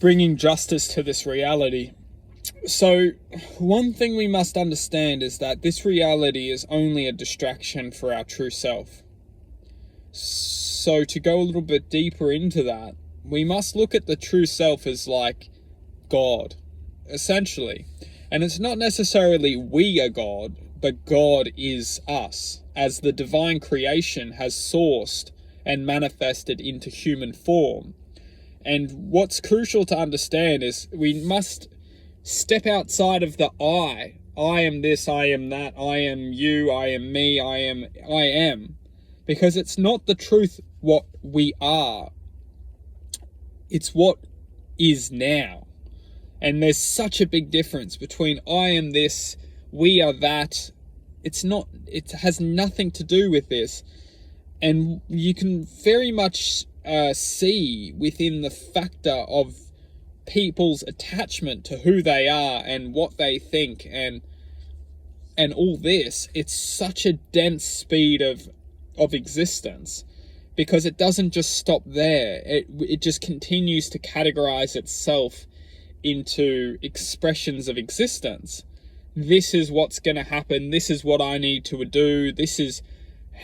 bringing justice to this reality. So one thing we must understand is that this reality is only a distraction for our true self. So to go a little bit deeper into that, we must look at the true self as like God, essentially. And it's not necessarily we are God, but God is us, as the divine creation has sourced and manifested into human form. And what's crucial to understand is we must step outside of the I. I am this, I am that, I am you, I am me, I am. Because it's not the truth what we are. It's what is now. And there's such a big difference between I am this, we are that. It has nothing to do with this. And you can very much see within the factor of people's attachment to who they are and what they think and all this. It's such a dense speed of existence, because it doesn't just stop there. It just continues to categorize itself into expressions of existence. This is what's going to happen. This is what I need to do. This is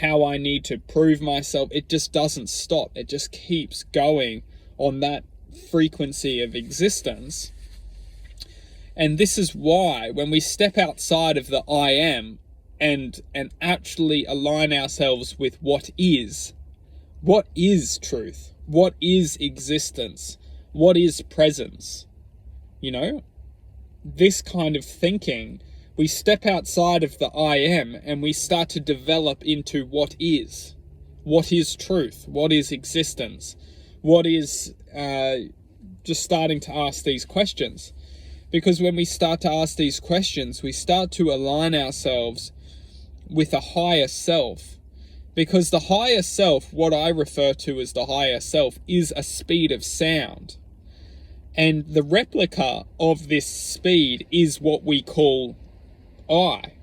how I need to prove myself. It just doesn't stop. It just keeps going on that frequency of existence. And this is why when we step outside of the I am and actually align ourselves with what is truth, what is existence, what is presence, this kind of thinking, we step outside of the I am and we start to develop into what is truth, what is existence, what is just starting to ask these questions. Because when we start to ask these questions, we start to align ourselves with a higher self. Because the higher self, what I refer to as the higher self, is a speed of sound. And the replica of this speed is what we call I.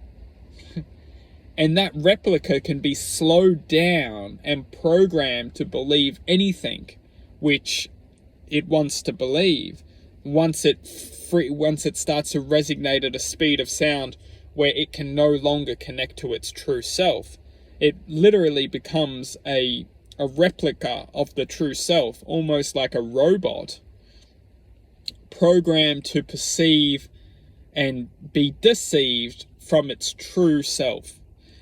And that replica can be slowed down and programmed to believe anything which it wants to believe once it starts to resonate at a speed of sound where it can no longer connect to its true self. It literally becomes a replica of the true self, almost like a robot, programmed to perceive and be deceived from its true self.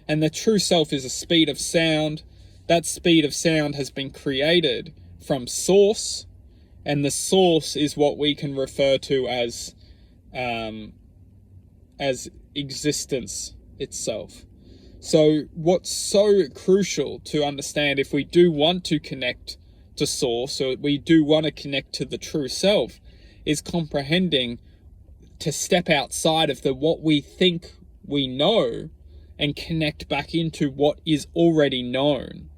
And the true self is a speed of sound. That speed of sound has been created from source, and the source is what we can refer to as existence itself. So what's so crucial to understand, if we do want to connect to source, or we do want to connect to the true self, is comprehending to step outside of what we think we know and connect back into what is already known.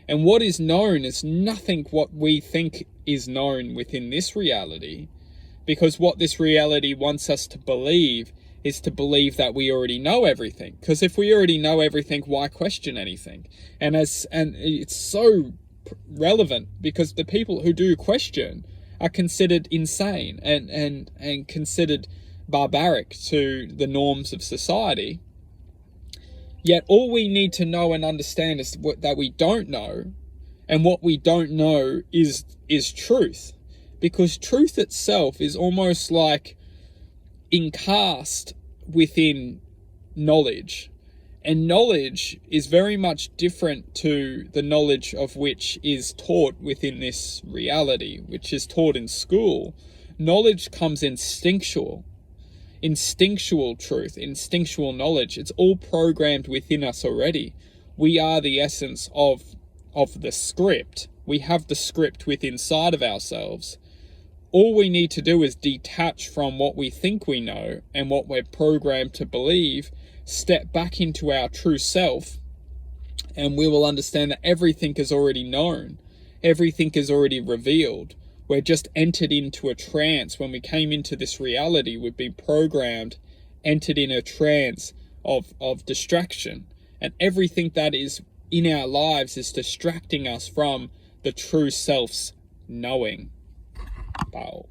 And what is known is nothing what we think is known within this reality, because what this reality wants us to believe is to believe that we already know everything. Because if we already know everything, why question anything? And it's so relevant, because the people who do question are considered insane and considered barbaric to the norms of society. Yet all we need to know and understand is that we don't know, and what we don't know is truth. Because truth itself is almost like encast within knowledge. And knowledge is very much different to the knowledge of which is taught within this reality, which is taught in school. Knowledge comes instinctual truth, instinctual knowledge. It's all programmed within us already. We are the essence of the script. We have the script within inside of ourselves. All we need to do is detach from what we think we know and what we're programmed to believe, step back into our true self, and we will understand that everything is already known. Everything is already revealed. We're just entered into a trance. When we came into this reality, we've been programmed, entered in a trance of distraction. And everything that is in our lives is distracting us from the true self's knowing. Wow.